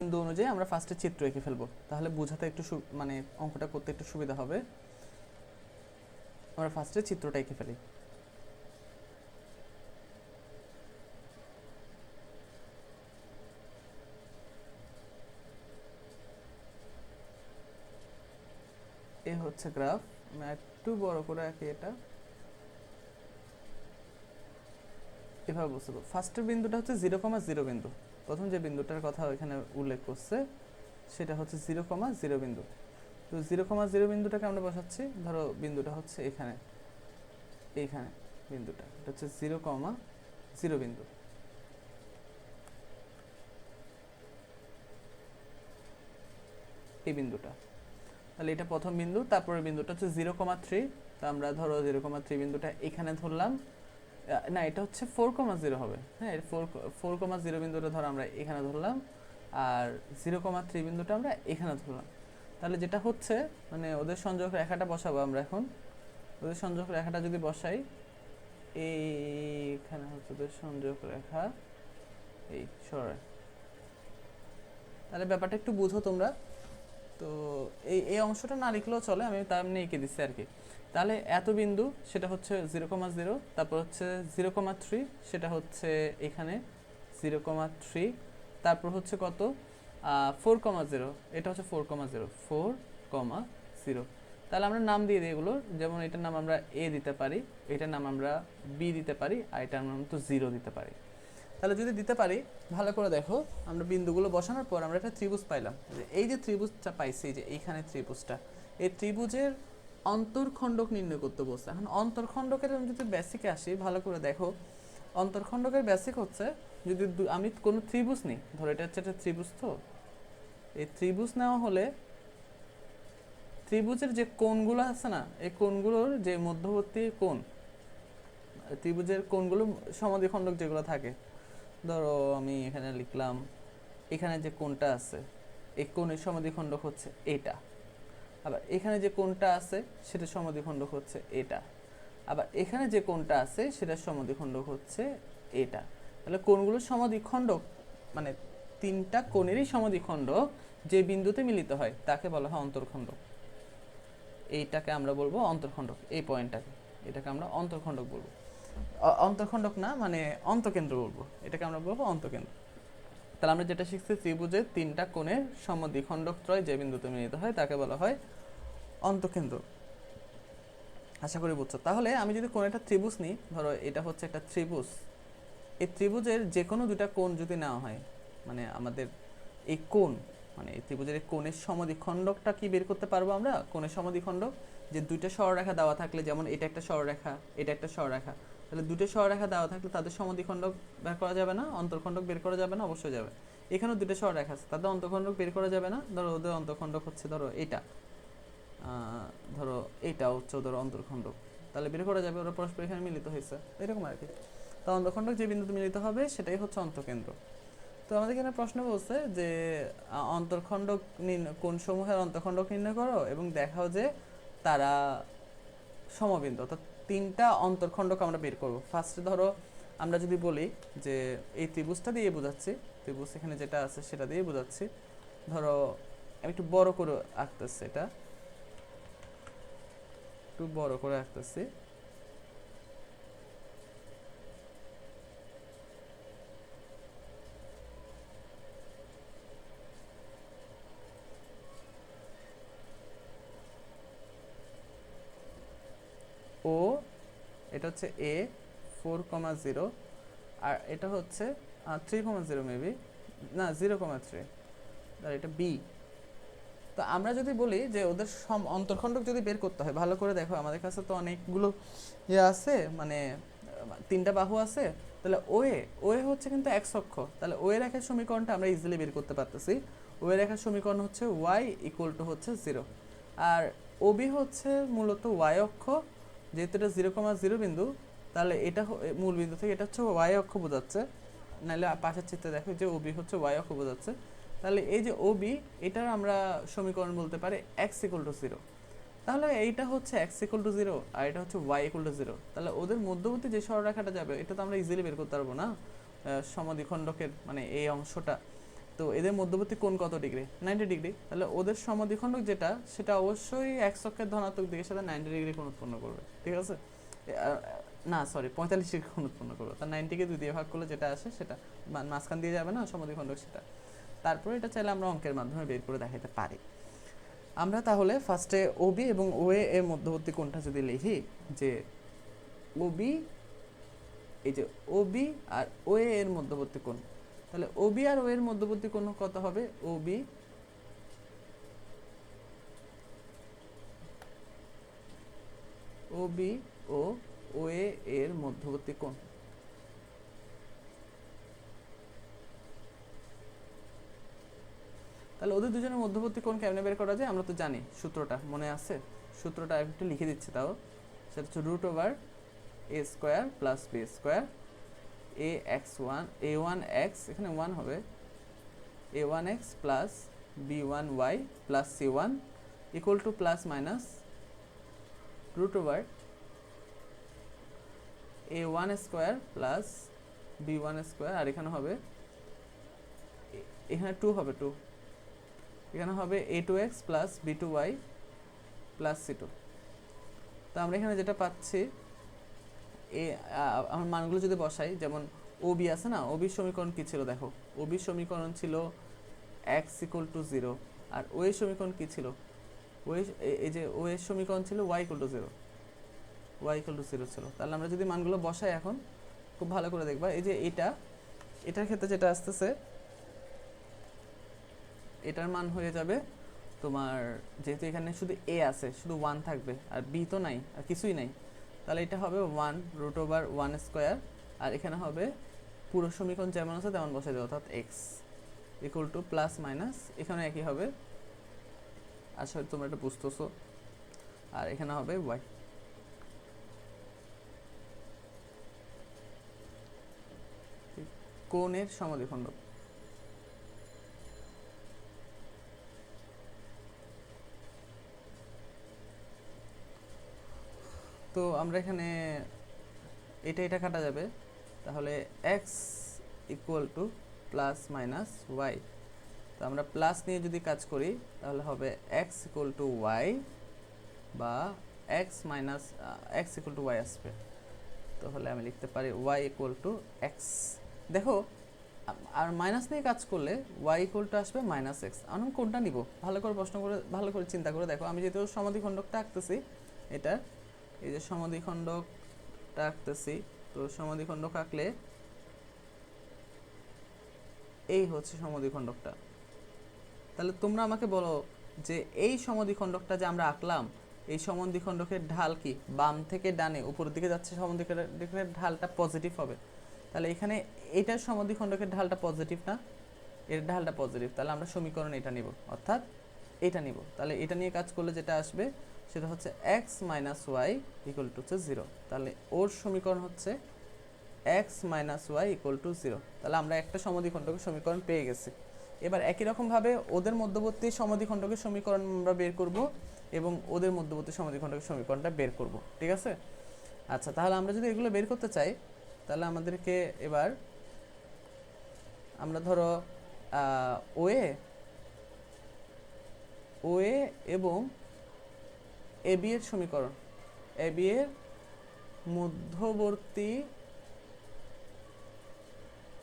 বিন্দু অনুযায়ী আমরা ফার্স্টে চিত্র এঁকে ফেলবো, তাহলে বোঝাতে একটু মানে অঙ্কটা করতে একটু সুবিধা হবে। আমরা ফার্স্টে চিত্রটা এঁকে ফেলি। এ হচ্ছে গ্রাফ। আমি একটু বড় করে আঁকি, এটা এভাবে বুঝতে পারবো। ফার্স্টের বিন্দুটা হচ্ছে 0,0 বিন্দু। প্রথম যে বিন্দুটার কথা এখানে উল্লেখ করছে সেটা হচ্ছে 0,0 বিন্দু। তো 0,0 বিন্দুটাকে আমরা বসাচ্ছি, ধরো বিন্দুটা হচ্ছে এখানে, এইখানে বিন্দুটা, এটা হচ্ছে 0,0 বিন্দু। এই বিন্দুটা, তাহলে এটা প্রথম বিন্দু। তারপরে বিন্দুটা হচ্ছে 0,3। তো আমরা ধরো 0,3 বিন্দুটা এখানে ধরলাম, না এটা হচ্ছে 4,0 হবে। হ্যাঁ, 4,0 বিন্দুটা ধরো আমরা এখানে ধরলাম, আর 0,3 বিন্দুটা আমরা এখানে ধরলাম। তাহলে যেটা হচ্ছে মানে ওদের সংযোগ রেখাটা বসাবো আমরা এখন। ওদের সংযোগ রেখাটা যদি বসাই, এইখানে হচ্ছে ওদের সংযোগ রেখা, এই সরে, তাহলে ব্যাপারটা একটু বুঝো তোমরা। তো এই অংশটা না লিখলেও চলে, আমি তার এমনি এঁকে দিচ্ছি আর কি। তাহলে এত বিন্দু সেটা হচ্ছে 0,0, তারপর হচ্ছে 0,3 সেটা হচ্ছে এখানে 0,3, তারপর হচ্ছে কত 4,0, এটা হচ্ছে 4,0। তাহলে আমরা নাম দিয়ে দিই এগুলোর, যেমন এটার নাম আমরা এ দিতে পারি, এটার নাম আমরা বি দিতে পারি, আর এটার নাম তো 0 দিতে পারি। তাহলে যদি দিতে পারি, ভালো করে দেখো, আমরা বিন্দুগুলো বসানোর পর আমরা একটা ত্রিভুজ পাইলাম। এই যে ত্রিভুজটা পাইছি, যে এইখানে ত্রিভুজটা, এই ত্রিভুজের অন্তর্খণ্ডক নির্ণয় করতে বলছে। এখন অন্তর্খণ্ডকের আমি যদি বেসিকে আসি, ভালো করে দেখো, অন্তর্খণ্ডকের বেসিক হচ্ছে, যদি আমি কোনো ত্রিভুজ নিই, ধরো এটা হচ্ছে একটা ত্রিভুজ। তো এই ত্রিভুজ নেওয়া হলে ত্রিভুজের যে কোণগুলো আছে না, এই কোণগুলোর যে মধ্যবর্তী কোণ, ত্রিভুজের কোণগুলো সমাধিখণ্ডক যেগুলো থাকে, ধরো আমি এখানে লিখলাম, এখানে যে কোণটা আছে এই কোণের সমাধিখণ্ডক হচ্ছে এটা। আবার এখানে যে কোণটা আছে সেটার সমাধিখণ্ডক হচ্ছে এটা। আবার এখানে যে কোণটা আছে সেটার সমাধিখণ্ডক হচ্ছে এটা। তাহলে কোণগুলোর সমাধিখণ্ডক মানে তিনটা কোণেরই সমাধিখণ্ডক যে বিন্দুতে মিলিত হয় তাকে বলা হয় অন্তর্খণ্ডক। এইটাকে আমরা বলবো অন্তর্খণ্ডক। এই পয়েন্টটাকে, এটাকে আমরা অন্তর্খণ্ডক বলবো। অন্তর্খণ্ডক না, মানে অন্তকেন্দ্র বলবো, এটাকে আমরা বলবো অন্তকেন্দ্র। তাহলে আমরা যেটা শিখছি, ত্রিভুজের তিনটা কোণের সমদ্বিখণ্ডকত্রয় যে বিন্দুতে মিলিত হয় তাকে বলা হয় অন্তকেন্দ্র। আশা করি বুঝছো। তাহলে আমি যদি কোনো একটা ত্রিভুজ নিই, ধরো এটা হচ্ছে একটা ত্রিভুজ, এই ত্রিভুজের যে কোনো দুটা কোণ যদি নেওয়া হয়, মানে আমাদের এই কোণ, মানে এই ত্রিভুজের এই কোণের সমদ্বিখণ্ডকটা কি বের করতে পারবো আমরা? কোণের সমদ্বিখণ্ডক যে দুইটা সরলরেখা দেওয়া থাকলে, যেমন এটা একটা সরলরেখা, এটা একটা সরলরেখা, তাহলে দুটো সরলরেখা দেওয়া থাকলে তাদের সমদ্বিখণ্ডক বের করা যাবে না? অন্তর্খণ্ডক বের করা যাবে না? অবশ্যই যাবে। এখানেও দুটো সরলরেখা আছে, তাদের অন্তর্খণ্ডক বের করা যাবে না? ধরো ওদের অন্তর্খণ্ডক হচ্ছে, ধরো এটা, ধরো এটা হচ্ছে ওদের অন্তর্খণ্ডক, তাহলে বের করা যাবে, ওরা পরস্পর এখানে মিলিত হয়েছে, এরকম আর কি। তো অন্তর্খণ্ডক যে বিন্দুতে মিলিত হবে সেটাই হচ্ছে অন্তঃকেন্দ্র। তো আমাদের এখানে প্রশ্ন বলছে যে অন্তর্খণ্ডক কোন সমূহের অন্তর্খণ্ডক নির্ণয় করো এবং দেখাও যে তারা সমবিন্দু। অর্থাৎ তিনটা অন্তর্খণ্ডক আমরা বের করব। ফার্স্টে ধরো আমরা যদি বলি যে এই ত্রিভুজটা দিয়ে বোঝাচ্ছি, ত্রিভুজ এখানে যেটা আছে সেটা দিয়ে বোঝাচ্ছি। ধরো আমি একটু বড় করে আঁকতেছি, এটা একটু বড় করে আঁকতেছি। ও, এটা হচ্ছে এ 4,0, আর এটা হচ্ছে 3,0 মেবি, না 0,3, আর এটা বি। তো আমরা যদি বলি যে ওদের অন্তর্খণ্ডক যদি বের করতে হয়, ভালো করে দেখো, আমাদের কাছে তো অনেকগুলো ইয়ে আছে, মানে তিনটা বাহু আছে। তাহলে ওয়ে, ওয়ে হচ্ছে কিন্তু এক্স অক্ষ, তাহলে ওয়ে রেখার সমীকরণটা আমরা ইজিলি বের করতে পারতেছি। ওয়ে রেখার সমীকরণ হচ্ছে ওয়াই ইকুয়াল টু হচ্ছে 0, আর ওবি হচ্ছে মূলত ওয়াই অক্ষ, যেহেতু এটা 0,0 বিন্দু, তাহলে এটা মূল বিন্দু থেকে এটা হচ্ছে ওয়াই অক্ষ বোঝাচ্ছে, নাহলে পাশের চিত্রে দেখো যে ওবি হচ্ছে ওয়াই অক্ষ বোঝাচ্ছে। তাহলে এই যে ওবি, এটার আমরা সমীকরণ বলতে পারি এক্স ইকুয়াল টু 0। তাহলে এইটা হচ্ছে এক্স ইকুয়াল টু 0 আর এটা হচ্ছে ওয়াই ইকুয়াল টু 0। তাহলে ওদের মধ্যবর্তী যে সরলরেখাটা যাবে এটা তো আমরা ইজিলি বের করতে পারবো না, সমাদ্বিখণ্ডকের মানে এই অংশটা। তো এদের মধ্যবর্তী কোণ কত ডিগ্রি? 90 ডিগ্রি। তাহলে ওদের সমদ্বিখণ্ডক যেটা সেটা অবশ্যই এক্স অক্ষের ধনাত্মক দিকের সাথে 90 ডিগ্রি কোণ উৎপন্ন করবে, ঠিক আছে? না সরি 45 ডিগ্রি কোণ উৎপন্ন করবে। তার 90কে 2 দিয়ে ভাগ করলে যেটা আসে সেটা মাঝখান দিয়ে যাবে না সমদ্বিখণ্ডক, সেটা। তারপরে এটা চাইলে আমরা অঙ্কের মাধ্যমে বের করে দেখাতে পারি। আমরা তাহলে ফার্স্টে ওবি এবং ওএ এর মধ্যবর্তী কোণটা যদি লিখি, যে ওবি, এই যে ওবি আর ওএ এর মধ্যবর্তী কোণ, তাহলে ওবি আর ওএ এর মধ্যবর্তী কোণ কত হবে? ওবি ও ওএ এর মধ্যবর্তী কোণ। তাহলে ওদের দুজনের মধ্যবর্তী কোণ কেমনে বের করা যায়? আমরা তো জানি সূত্রটা, মনে আছে? সূত্রটা একটু লিখে দিচ্ছি তাও। সেটা হচ্ছে √a² প্লাস b² a1x, এখানে 1 হবে, a1x plus b1y plus c1 equal to plus minus √a1² plus b1² আর এখানে হবে, এখানে 2 হবে, 2 এখানে হবে a2x plus b2y plus c2। তো আমরা এখানে যেটা পাচ্ছি, আমার মানগুলো যদি বসাই, যেমন ওবি আছে না, ওবির সমীকরণ কি ছিল দেখো, ওবির সমীকরণ ছিল x ইকুয়াল টু 0, আর ও এর সমীকরণ কি ছিল? এই যে ও এর সমীকরণ ছিল y equal to 0, y equal to 0 ছিল। তাহলে আমরা যদি মানগুলো বসাই এখন, খুব ভালো করে দেখবা, এই যে এটার ক্ষেত্রে যেটা আসতেছে, এটার মান হয়ে যাবে তোমার, যেহেতু এখানে শুধু a আছে, শুধু 1 থাকবে, আর b তো নাই, আর কিছুই নাই, তাহলে এটা হবে 1√1², আর এখানে হবে পুরো সমীকরণ যেমন আছে তেমন বসে দেবো, অর্থাৎ x equal to plus minus, এখানে একই হবে, আশা করি তোমরা এটা বুঝতেছো, আর এখানে হবে y। কোণের সমদ্বিখণ্ডক। তো আমরা এখানে এটা কাটা যাবে, তাহলে x equal to plus minus y. তো আমরা প্লাস নিয়ে যদি কাজ করি তাহলে হবে x ইকুয়াল টু ওয়াই, বা x minus x equal to y আসবে। তাহলে আমি লিখতে পারি y ইকুয়াল টু এক্স। দেখো, আর মাইনাস নিয়ে কাজ করলে y ইকুয়াল টু আসবে মাইনাস এক্স। আমি কোনটা নিব ভালো করে প্রশ্ন করে, ভালো করে চিন্তা করে দেখো। আমি যেহেতু সমদ্বিখণ্ডকটা আঁকতেছি, এটা এই যে সমদ্বিখণ্ডকটা আঁকতেছি, তো সমদ্বিখণ্ডক আঁকলে এই হচ্ছে সমদ্বিখণ্ডকটা। তাহলে তোমরা আমাকে বলো যে এই সমদ্বিখণ্ডকটা যে আমরা আঁকলাম, এই সমদ্বিখণ্ডকের ঢাল কি? বাম থেকে ডানে উপরের দিকে যাচ্ছে, সমদ্বিখণ্ডকের ঢালটা পজিটিভ হবে। তাহলে এখানে এটার সমদ্বিখণ্ডকের ঢালটা পজিটিভ না, এর ঢালটা পজিটিভ, তাহলে আমরা সমীকরণ এটা নিব, অর্থাৎ এটা নিব। তাহলে এটা নিয়ে কাজ করলে যেটা আসবে সেটা হচ্ছে x minus y equal to 0। তাহলে ওর সমীকরণ হচ্ছে x minus y equal to 0। তাহলে আমরা একটা সমদ্বিখণ্ডকের সমীকরণ পেয়ে গেছি। এবার একই রকমভাবে ওদের মধ্যবর্তী সমদ্বিখণ্ডকের সমীকরণ আমরা বের করব, এবং ওদের মধ্যবর্তী সমদ্বিখণ্ডকের সমীকরণটা বের করব, ঠিক আছে? আচ্ছা, তাহলে আমরা যদি এগুলো বের করতে চাই, তাহলে আমাদেরকে এবার আমরা ধরো ওএ এবং এবি এর সমীকরণ, এবি এর মধ্যবর্তী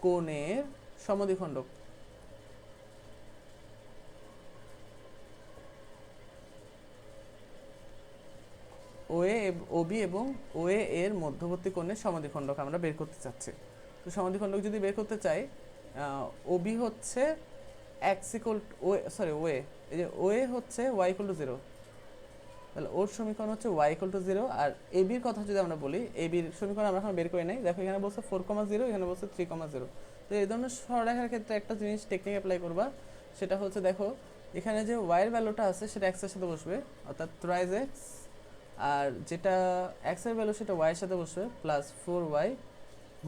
কোণের সমদ্বিখণ্ডক, ওবি এবং ওএ এর মধ্যবর্তী কোণের সমদ্বিখণ্ডক আমরা বের করতে চাচ্ছি। তো সমদ্বিখণ্ডক যদি বের করতে চাই, ওবি হচ্ছে এক্স ইকুয়াল ওএ, এই যে ওএ হচ্ছে ওয়াই ইকুয়াল টু 0, তাহলে ওর সমীকরণ হচ্ছে ওয়াই ইকুয়াল টু 0। আর এবির কথা যদি আমরা বলি, এবির সমীকরণ আমরা এখন বের করে নাই। দেখো এখানে বলছে 4,0, এখানে বলছে 3,0। তো এই ধরনের সরলরেখার ক্ষেত্রে একটা জিনিস টেকনিক অ্যাপ্লাই করবা, সেটা হচ্ছে দেখো এখানে যে ওয়াইয়ের ভ্যালুটা আছে সেটা এক্স এর সাথে বসবে, অর্থাৎ থ্রাইজ এক্স, আর যেটা এক্স এর ভ্যালু সেটা ওয়াই এর সাথে বসবে, প্লাস 4y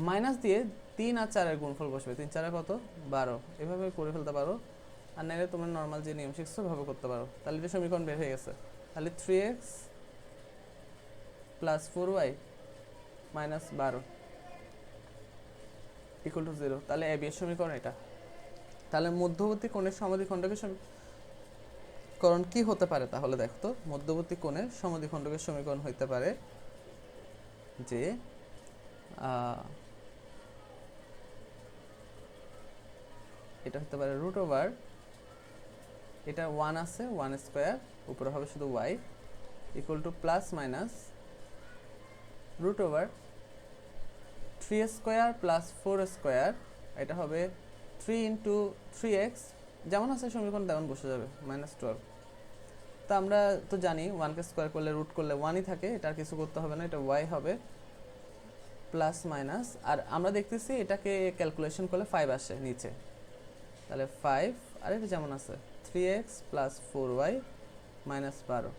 মাইনাস দিয়ে 3 আর 4 এর গুণফল বসবে। 3 4 কত? 12। এভাবে করে ফেলতে পারো, আর নাইলে তোমরা নর্মাল যে নিয়ম শিখছো ভাবে করতে পারো। তাহলে এটা সমীকরণ বের হয়ে গেছে। তাহলে 3x plus 4y minus 12 equal to 0। তাহলে এবি এর সমীকরণ এটা। তাহলে মধ্যবর্তী কোণের সমদ্বিখণ্ডকের সমীকরণ কি হতে পারে? তাহলে দেখো তো, মধ্যবর্তী কোণের সমদ্বিখণ্ডকের সমীকরণ হতে পারে যে এটা হতে পারে রুট ওভার, এটা 1 আছে 1 স্কোয়ার, উপরে হবে শুধু y equal to plus minus root over 3 square plus 4 square, এটা হবে 3 ইন্টু 3x, যেমন আছে সমীকরণ তেমন বসে যাবে, -12। তো আমরা তো জানি 1কে স্কোয়ার করলে রুট করলে 1ই থাকে, এটা আর কিছু করতে হবে না, এটা y হবে প্লাস মাইনাস, আর আমরা দেখতেছি এটাকে ক্যালকুলেশন করলে 5 আসে নিচে, তাহলে 5, আর এটা যেমন আছে 3x প্লাস 4y মাইনাস 12।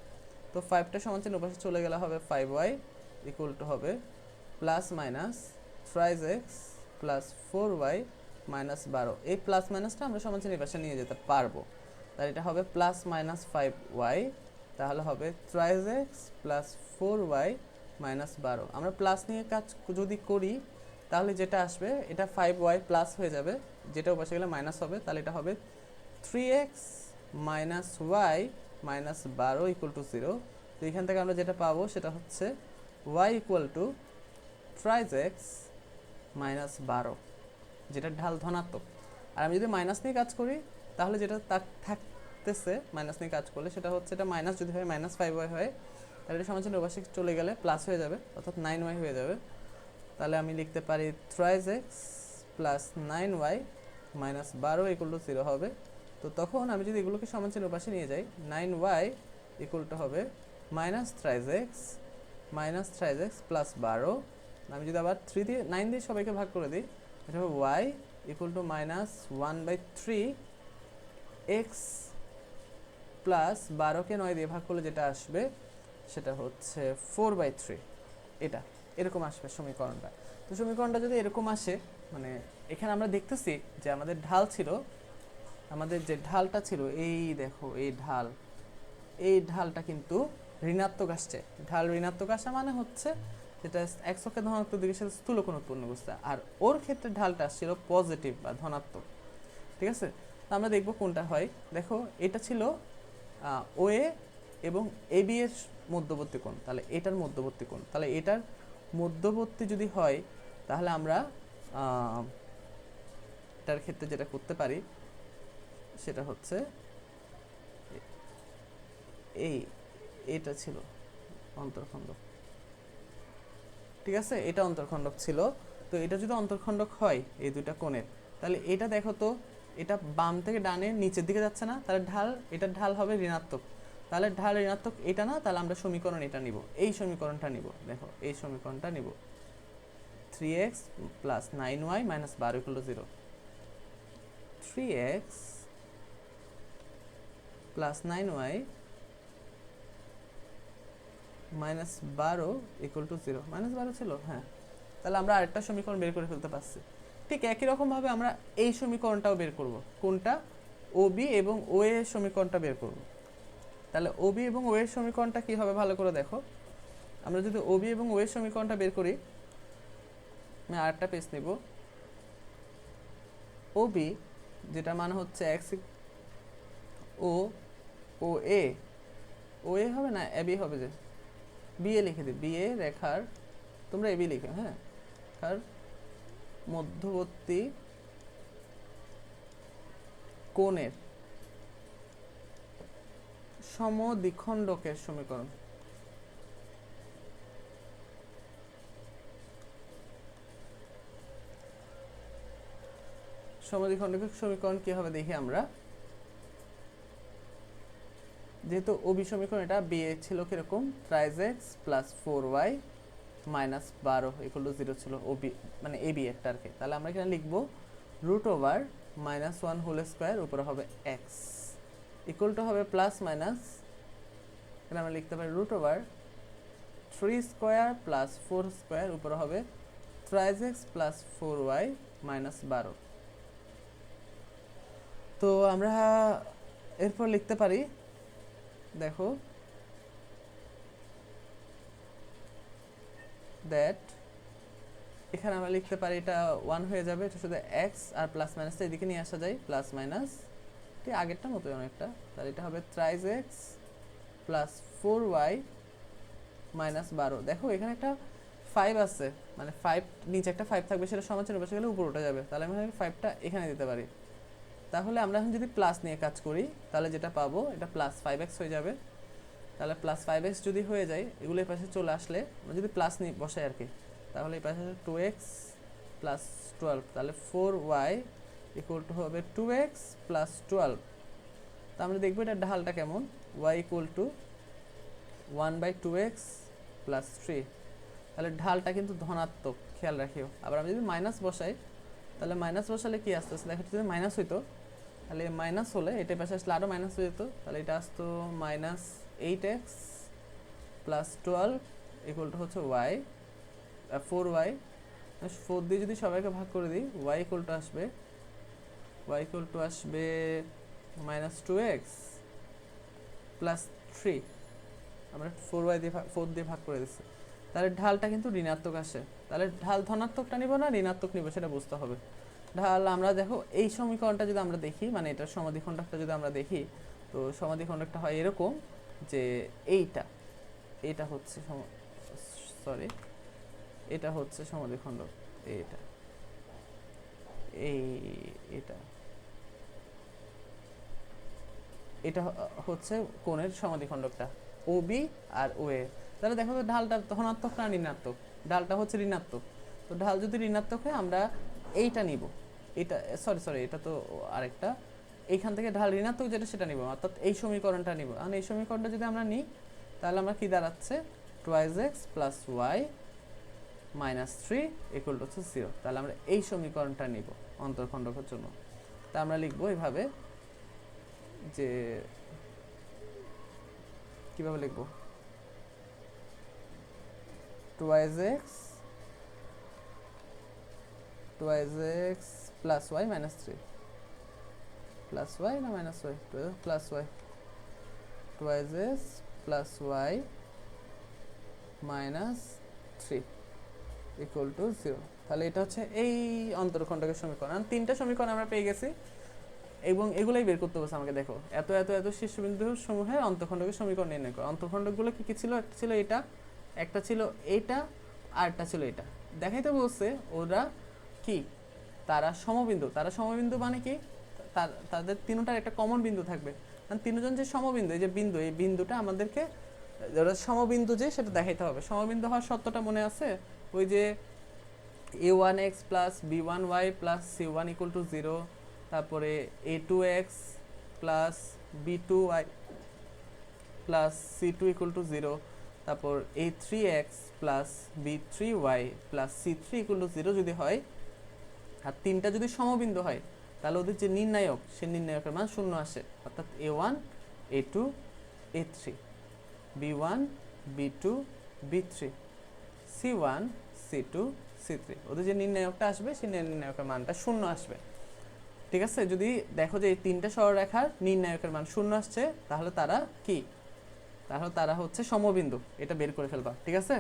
তো 5টা সমান চিহ্ন পাশে চলে গেলে হবে 5y ইকুয়াল টু হবে plus minus 5x plus 4y minus 12। এই প্লাস মাইনাসটা আমরা সমান চিহ্ন পাশে নিয়ে যেতে পারবো, তাহলে এটা হবে প্লাস মাইনাস 5y, তাহলে হবে 5x প্লাস 4y মাইনাস 12। আমরা প্লাস নিয়ে কাজ যদি করি তাহলে যেটা আসবে এটা 5y প্লাস হয়ে যাবে, যেটা পাশে গেলে মাইনাস হবে, তাহলে এটা হবে 3x minus y minus 12 equal to 0। তো এখান থেকে আমরা যেটা পাবো সেটা হচ্ছে y equal two 5x minus 12, যেটা ঢাল ধনাত্মক। আর আমি যদি মাইনাস নিয়ে কাজ করি তাহলে যেটা থাকতেছে মাইনাস নিয়ে কাজ করলে সেটা হচ্ছে, এটা মাইনাস যদি হয় মাইনাস 5y হয়, তাহলে এটা সমান চিহ্ন ওপাশে চলে গেলে প্লাস হয়ে যাবে, অর্থাৎ 9y হয়ে যাবে। তাহলে আমি লিখতে পারি 3x plus 9y minus 12 equal to 0 হবে। তো তখন আমি যদি এগুলোকে সমান চিহ্ন পাশে নিয়ে যাই, 9y ইকুয়াল টু হবে মাইনাস 3x প্লাস 12। আমি যদি আবার 3 দিয়ে 9 দিয়ে সবাইকে ভাগ করে দিই, এটা হবে y equal to minus 1/3 x plus 12কে 9 দিয়ে ভাগ করলে যেটা আসবে সেটা হচ্ছে 4/3। এটা এরকম আসবে সমীকরণটা। তো সমীকরণটা যদি এরকম আসে, মানে এখানে আমরা দেখতেছি যে আমাদের ঢাল ছিল, আমাদের যে ঢালটা ছিল এই দেখো এই ঢালটা কিন্তু ঋণাত্মক আসছে। ঢাল ঋণাত্মক আসা মানে হচ্ছে যেটা x অক্ষের ধনাত্মক দিকের সাথে স্থূল কোণ উৎপন্ন করছে, আর ওর ক্ষেত্রে ঢালটা আসছিল পজিটিভ বা ধনাত্মক। ঠিক আছে, তো আমরা দেখব কোনটা হয়। দেখো এটা ছিল OA এবং AB এর মধ্যবর্তী কোণ, তাহলে এটার মধ্যবর্তী কোণ, তাহলে এটার মধ্যবর্তী যদি হয় তাহলে আমরা এটার ক্ষেত্রে যেটা করতে পারি সেটা হচ্ছে এটা ছিল অন্তর্খণ্ডক। ঠিক আছে, এটা অন্তর্খণ্ডক ছিল। তো এটা যদি অন্তর্খণ্ডক হয় এই দুইটা কোণের, তাহলে এটা দেখো তো, এটা বাম থেকে ডানে নিচের দিকে যাচ্ছে না, তাহলে এটার ঢাল হবে ঋণাত্মক। তাহলে ঢাল ঋণাত্মক এটা না, তাহলে আমরা সমীকরণ এটা নিব, এই সমীকরণটা নিব। দেখো এই সমীকরণটা নিব, 3x plus 9y minus 12 equal to 0। 3x plus 9y minus 12 equal to 0, minus 12 ছিল, হ্যাঁ। তাহলে আমরা আরেকটা সমীকরণ বের করে ফেলতে পারছি। ঠিক একই রকমভাবে আমরা এই সমীকরণটাও বের করব, কোনটা? OB এবং OA এর সমীকরণটা বের করব। তাহলে OB এবং OA এর সমীকরণটা কি হবে ভালো করে দেখো। আমরা যদি OB এবং OA এর সমীকরণটা বের করি, আমি আরেকটা পেজ নিব। OB যেটা মানে হচ্ছে x OA হবে না AB হবে, যে BA লিখে দিই, BA রেখার, তোমরা AB লিখো, হ্যাঁ, রেখার মধ্যবর্তী কোণের সমদ্বিখণ্ডকের সমীকরণ। সমদ্বিখণ্ডকের সমীকরণ কি হবে দেখি আমরা। যেহেতু OB সমীকরণ, এটা BA ছিল কিরকম, 3x plus 4y minus 12 equal to 0 ছিল OB, মানে AB একটা আর কি। তাহলে আমরা এখানে লিখবো রুট ওভার -1 হোল স্কোয়ার, উপরে হবে x ইকুয়াল টু হবে প্লাস মাইনাস, এখানে আমরা লিখতে পারি root over 3 square plus 4 square, উপরে হবে 3x প্লাস 4y মাইনাস 12। তো আমরা এরপর লিখতে পারি, দেখো, that এখানে আমরা লিখতে পারি এটা 1 হয়ে যাবে, এটা শুধু এক্স আর প্লাস মাইনাসটা এদিকে নিয়ে আসা যায়, প্লাস মাইনাস ঠিক আগেরটা মতোই অনেকটা, তাহলে এটা হবে thrice x plus 4y minus 12। দেখো এখানে একটা 5 আছে, মানে 5 নিচে একটা 5 থাকবে, সেটা সমান্তরাল বসে গেলে উপরে উঠে যাবে, তাহলে আমি 5টা এখানে দিতে পারি। তাহলে আমরা এখন যদি প্লাস নিয়ে কাজ করি তাহলে যেটা পাবো এটা প্লাস 5x হয়ে যাবে। তাহলে প্লাস 5x যদি হয়ে যায়, এগুলো এই পাশে চলে আসলে আমরা যদি প্লাস নিয়ে বসাই আর কি, তাহলে এই পাশে 2x প্লাস 12, তাহলে 4y ইকুয়াল টু হবে 2x প্লাস 12। তা আমরা দেখবো এটা ঢালটা কেমন, y equal two 1/2x plus 3, তাহলে ঢালটা কিন্তু ধনাত্মক, খেয়াল রাখিও। আবার আমি যদি মাইনাস বসাই, তাহলে মাইনাস বসালে কি আসতে আসতে দেখো যদি মাইনাস হইতো, তাহলে মাইনাস হলে এটার পাশে আসলে আরও মাইনাস হয়ে যেত, তাহলে এটা আসতো minus 8x plus 12 equal to হচ্ছে y 4y, 4 দিয়ে যদি সবাইকে ভাগ করে দিই y ইকুয়াল টু আসবে মাইনাস 2x প্লাস 3, আমরা 4y দিয়ে 4 দিয়ে ভাগ করে দিচ্ছি, তাহলে ঢালটা কিন্তু ঋণাত্মক আসে। তাহলে ঢাল ধনাত্মকটা নিব না ঋণাত্মক নিব সেটা বুঝতে হবে। ঢাল আমরা দেখো এই সমীকরণটা যদি আমরা দেখি, মানে এটার সমাধিখণ্ডকটা যদি আমরা দেখি, তো সমাধিখণ্ডকটা হয় এরকম যে এইটা হচ্ছে এটা হচ্ছে সমাধিখণ্ডক, এটা হচ্ছে কোণের সমাধিখণ্ডকটা OB আর OA। তাহলে দেখো তো ঢালটা ধনাত্মক না ঋণাত্মক, ঢালটা হচ্ছে ঋণাত্মক, তো ঢাল যদি ঋণাত্মক হয় আমরা এইটা নিব, এটা সরি এটা তো আরেকটা, এইখান থেকে ঢাল ঋণাত্মক যেটা সেটা নিব, অর্থাৎ এই সমীকরণটা নিব। আর এই সমীকরণটা যদি আমরা নিই তাহলে আমরা কি দাঁড়াচ্ছে 2x plus y minus 3 equal to 0, তাহলে আমরা এই সমীকরণটা নিব অন্তর্খণ্ডকের জন্য। তা আমরা লিখবো এইভাবে, যে কিভাবে লিখবো 2x plus y minus 3 plus y না minus y plus y 2x plus y minus 3 equal to 0। তাহলে এটা হচ্ছে এই অন্তর্খণ্ডকের সমীকরণ। তিনটা সমীকরণ আমরা পেয়ে গেছি এবং এগুলাই বের করতে বলছে আমাকে। দেখো এত এত এত শীর্ষবিন্দু সমূহের অন্তর্খণ্ডকের সমীকরণ নির্ণয় করো। অন্তর্খণ্ডকগুলো কি কি ছিল? একটা ছিল এটা, একটা ছিল এইটা, আর একটা ছিল এটা। দেখাইতে বলছে ওরা কি তারা সমবিন্দু। তারা সমবিন্দু মানে কি, তাদের তিনটার একটা কমন বিন্দু থাকবে। কারণ তিনজন যে সমবিন্দু, এই যে বিন্দু, এই বিন্দুটা আমাদেরকে ওরা সমবিন্দু যে সেটা দেখাইতে হবে। সমবিন্দু হওয়ার সত্যটা মনে আছে? ওই যে a1x plus b1y plus c1 equal to 0, তারপরে a2x plus b2y plus c2 equal to 0, তারপর a3x plus b3y plus c3 equal to 0 যদি হয়, আর তিনটা যদি সমবিন্দু হয়, তাহলে ওদের যে নির্ণায়ক, সে নির্ণায়কের মান 0 আসে। অর্থাৎ a1 a2 a3, b1 b2 b3, c1 c2 c3, ওদের যে নির্ণায়কটা আসবে সেই নির্ণায়কের মানটা 0 আসবে। ঠিক আছে? যদি দেখো যে এই তিনটা সরলরেখার নির্ণায়কের মান 0 আসছে, তাহলে তারা কি? তাহলে তারা হচ্ছে সমবিন্দু। এটা বের করে ফেলবা। ঠিক আছে?